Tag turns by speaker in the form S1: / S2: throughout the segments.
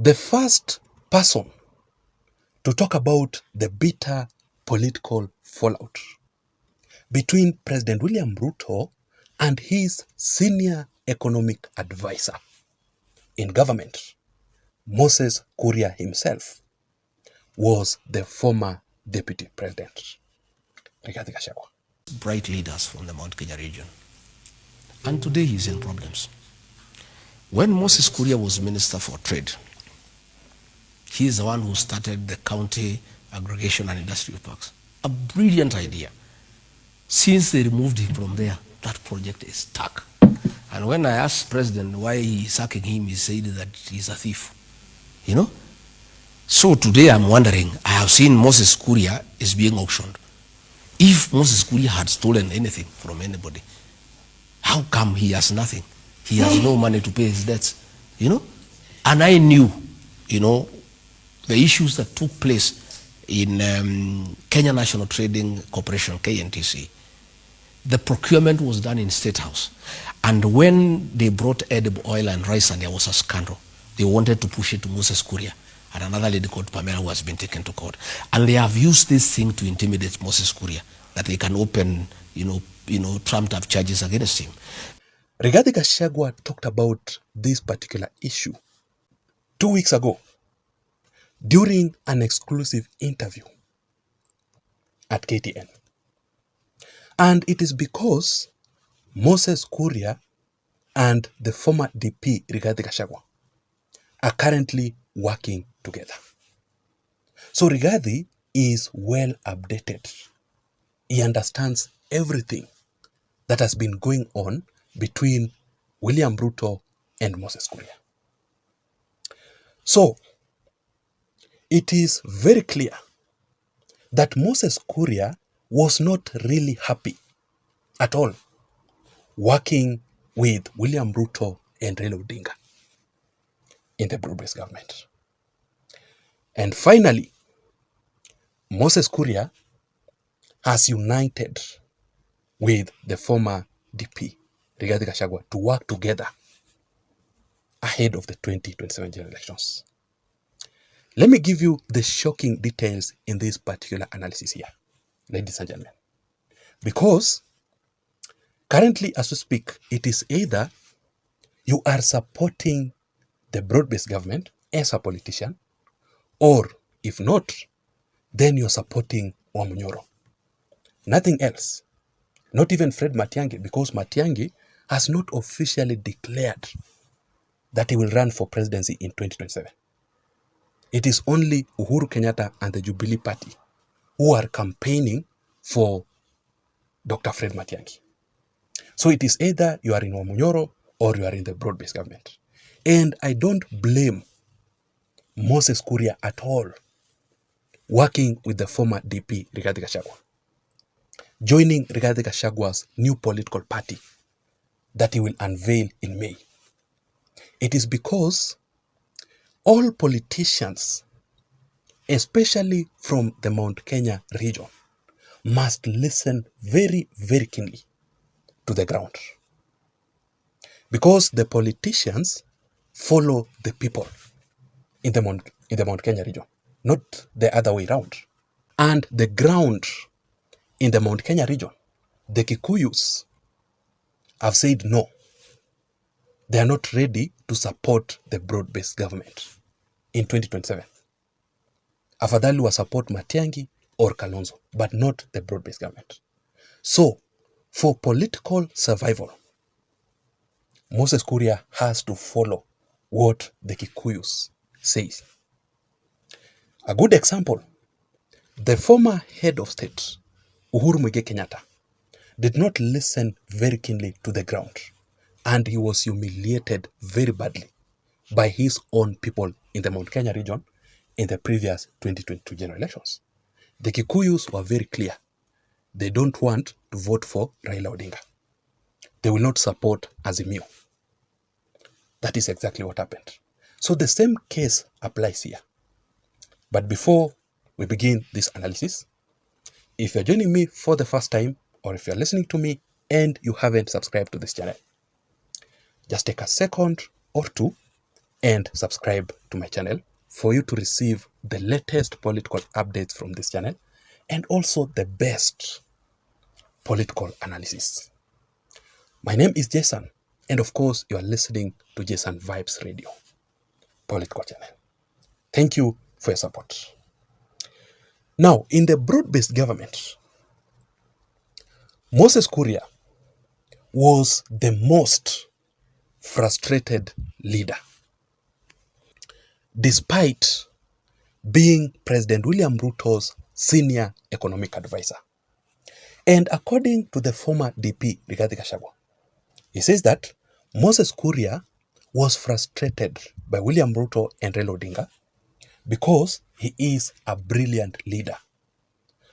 S1: the first person to talk about the bitter political fallout between President William Ruto and his senior economic advisor in government, Moses Kuria himself, was the former deputy president, Rigathi Gachagua.
S2: Bright leaders from the Mount Kenya region. And today he's in problems. When Moses Kuria was Minister for Trade, he's the one who started the county aggregation and industrial parks. A brilliant idea. Since they removed him from there, that project is stuck. And when I asked President why he's sacking him, he said that he's a thief. You know? So today I'm wondering, I have seen Moses Kuria is being auctioned. If Moses Kuria had stolen anything from anybody, how come he has nothing? He has no money to pay his debts, you know? And I knew, you know, the issues that took place in Kenya National Trading Corporation, KNTC. The procurement was done in State House. And when they brought edible oil and rice and there was a scandal, they wanted to push it to Moses Kuria and another lady called Pamela who has been taken to court. And they have used this thing to intimidate Moses Kuria, that they can open, trumped up charges against him.
S1: Rigathi Gachagua talked about this particular issue 2 weeks ago during an exclusive interview at KTN. And it is because Moses Kuria and the former DP Rigathi Gachagua are currently working together. So Rigathi is well updated. He understands everything that has been going on between William Ruto and Moses Kuria. So it is very clear that Moses Kuria was not really happy at all working with William Ruto and RAILA Odinga in the broad-based government. And finally, Moses Kuria has united with the former DP, Rigathi Gachagua, to work together ahead of the 2027 general elections. Let me give you the shocking details in this particular analysis here, ladies and gentlemen. Because currently, as we speak, it is either you are supporting the broad-based government as a politician, or if not, then you're supporting Wamunyoro. Nothing else. Not even Fred Matiang'i, because Matiang'i has not officially declared that he will run for presidency in 2027. It is only Uhuru Kenyatta and the Jubilee Party who are campaigning for Dr. Fred Matiang'i. So it is either you are in Wamunyoro or you are in the broad-based government. And I don't blame Moses Kuria at all working with the former DP Rigathi Gachagua, joining Rigathi Gachagua's new political party that he will unveil in May. It is because all politicians, especially from the Mount Kenya region, must listen very, very keenly to the ground. Because the politicians follow the people in the Mount Kenya region, not the other way around. And the ground in the Mount Kenya region, the Kikuyus have said no. They are not ready to support the broad-based government in 2027. Afadhali will support Matiang'i or Kalonzo, but not the broad-based government. So, for political survival, Moses Kuria has to follow what the Kikuyus says. A good example, the former head of state, Uhuru Muigai Kenyatta, did not listen very keenly to the ground, and he was humiliated very badly by his own people in the Mount Kenya region in the previous 2022 general elections. The Kikuyus were very clear. They don't want to vote for Raila Odinga. They will not support Azimio. That is exactly what happened. So the same case applies here. But before we begin this analysis, if you're joining me for the first time, or if you're listening to me and you haven't subscribed to this channel, just take a second or two and subscribe to my channel for you to receive the latest political updates from this channel and also the best political analysis. My name is Jason, and of course, you are listening to Jason Vibes Radio, political channel. Thank you for your support. Now, in the broad-based government, Moses Kuria was the most frustrated leader. Despite being President William Ruto's senior economic advisor. And according to the former DP, Rigathi, he says that Moses Kuria was frustrated by William Ruto and RAILA Odinga because he is a brilliant leader.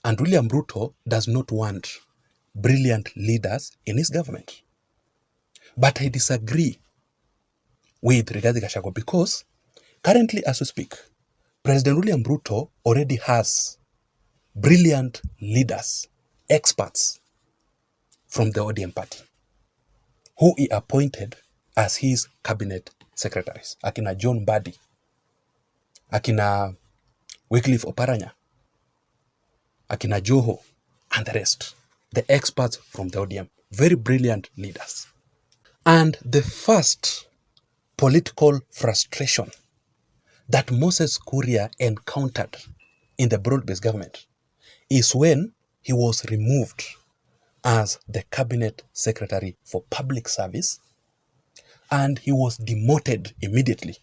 S1: And William Ruto does not want brilliant leaders in his government. But I disagree with Rigathi because currently as we speak, President William Ruto already has brilliant leaders, experts from the ODM party, who he appointed as his cabinet secretaries. Akina John Mbadi, Akina Wycliffe Oparanya, Akina Joho, and the rest. The experts from the ODM, very brilliant leaders. And the first political frustration that Moses Kuria encountered in the broad-based government is when he was removed as the cabinet secretary for public service, and he was demoted immediately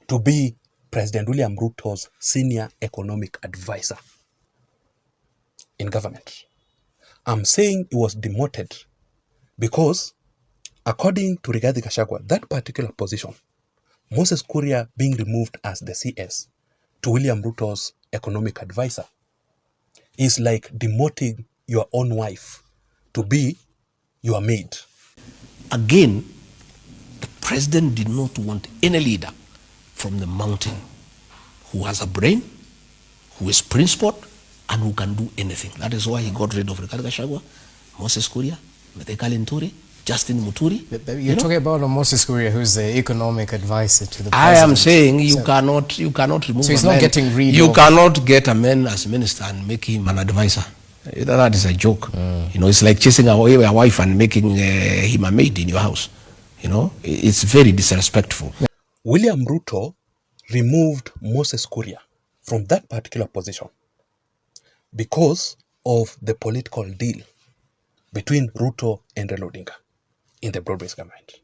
S1: to be President William Ruto's senior economic advisor in government. I'm saying he was demoted because, according to Rigathi, that particular position, Moses Kuria being removed as the CS to William Ruto's economic advisor, is like demoting your own wife to be your maid.
S2: Again, the president did not want any leader from the mountain who has a brain, who is principled, and who can do anything. That is why he got rid of Rigathi, Moses Kuria, Methekali Nturi, Justin Muturi.
S3: But you're talking about Moses Kuria, who's the economic advisor to the president.
S2: I am saying you cannot remove.
S3: So he's not getting rid of.
S2: You cannot get a man as minister and make him an advisor. That is a joke. It's like chasing away a wife and making him a maid in your house. It's very disrespectful.
S1: William Ruto removed Moses Kuria from that particular position because of the political deal between Ruto and RAILA Odinga in the broad-based government.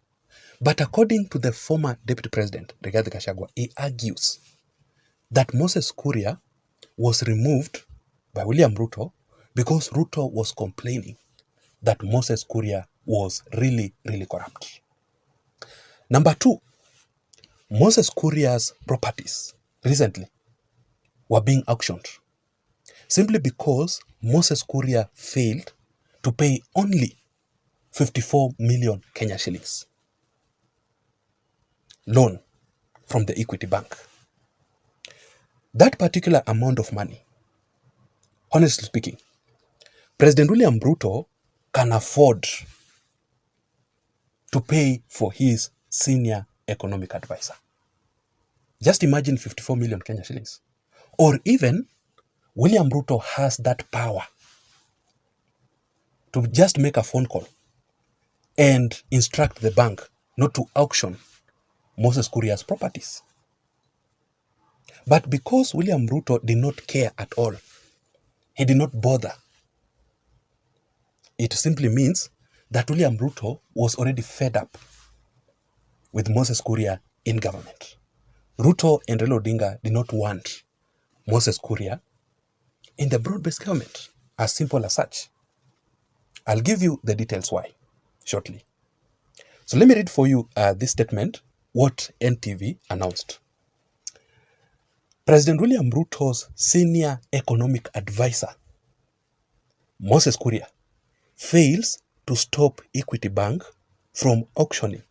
S1: But according to the former deputy president, Rigathi, he argues that Moses Kuria was removed by William Ruto because Ruto was complaining that Moses Kuria was really, really corrupt. Number two, Moses Kuria's properties recently were being auctioned simply because Moses Kuria failed to pay only 54 million Kenya shillings loan from the Equity Bank. That particular amount of money, honestly speaking, President William Ruto can afford to pay for his senior economic advisor. Just imagine 54 million Kenya shillings. Or even William Ruto has that power to just make a phone call and instruct the bank not to auction Moses Kuria's properties. But because William Ruto did not care at all, he did not bother, it simply means that William Ruto was already fed up with Moses Kuria in government. Ruto and RAILA Odinga did not want Moses Kuria in the broad-based government, as simple as such. I'll give you the details why shortly. So let me read for you this statement, what NTV announced. President William Ruto's senior economic advisor, Moses Kuria, fails to stop Equity Bank from auctioning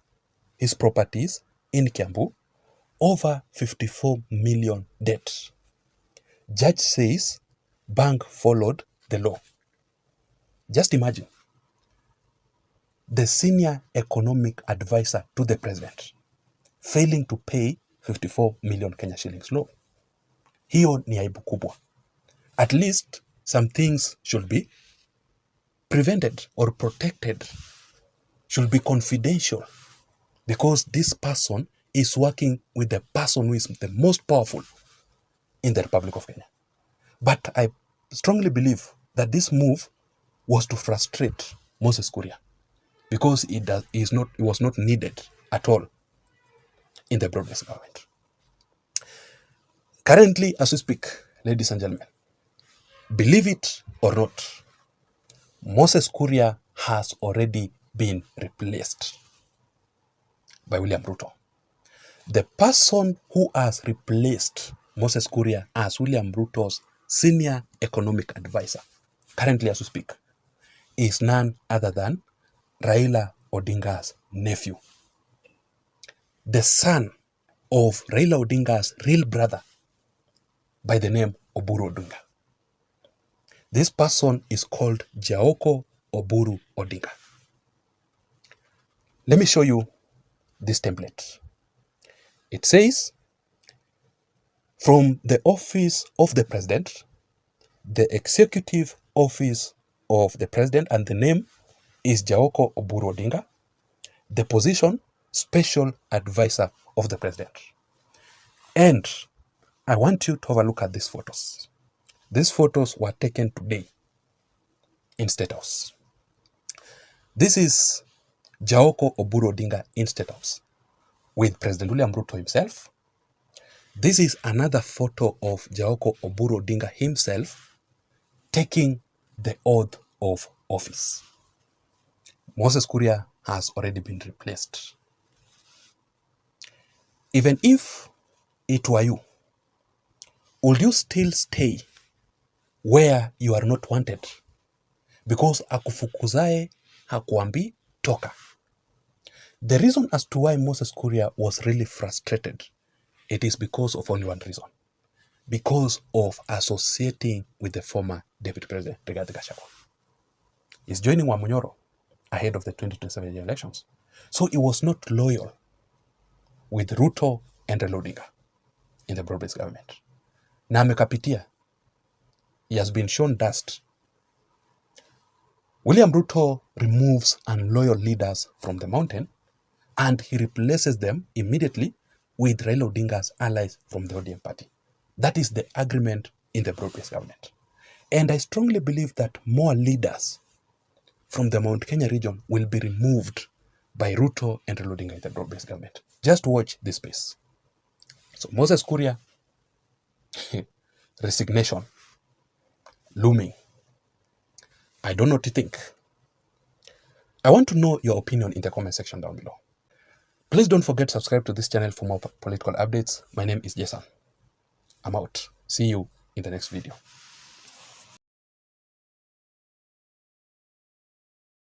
S1: his properties in Kiambu over 54 million debt. Judge says bank followed the law. Just imagine, the senior economic advisor to the president failing to pay 54 million Kenya shillings loan. Hiyo ni aibu kubwa. At least some things should be prevented or protected, should be confidential, because this person is working with the person who is the most powerful in the Republic of Kenya. But I strongly believe that this move was to frustrate Moses Kuria, because it was not needed at all in the broad-based government. Currently, as we speak, ladies and gentlemen, believe it or not, Moses Kuria has already been replaced by William Ruto. The person who has replaced Moses Kuria as William Ruto's senior economic advisor, currently as we speak, is none other than Raila Odinga's nephew, the son of Raila Odinga's real brother by the name Oburu Odinga. This person is called Jaoko Oburu Odinga. Let me show you this template. It says, from the office of the president, the executive office of the president, and the name is Jaoko Oburu Odinga, the position, special advisor of the president. And I want you to have a look at these photos. These photos were taken today in State House. This is Jaoko Oburu Odinga in State House with President William Ruto himself. This is another photo of Jaoko Oburu Odinga himself taking the oath of office. Moses Kuria has already been replaced. Even if it were you, would you still stay where you are not wanted? Because akufukuzae hakuambi toka. The reason as to why Moses Kuria was really frustrated, it is because of only one reason. Because of associating with the former Deputy President, Rigathi. He's joining Wamunyoro ahead of the 2027 elections. So he was not loyal with Ruto and Raila Odinga in the broad-based government. Na amekapitia. He has been shown dust. William Ruto removes unloyal leaders from the mountain and he replaces them immediately with Raila Odinga's allies from the ODM party. That is the agreement in the broad-based government. And I strongly believe that more leaders from the Mount Kenya region will be removed by Ruto and Raila Odinga in the broad-based government. Just watch this space. So Moses Kuria, resignation, looming. I don't know what to think. I want to know your opinion in the comment section down below. Please don't forget to subscribe to this channel for more political updates. My name is Jason. I'm out. See you in the next video.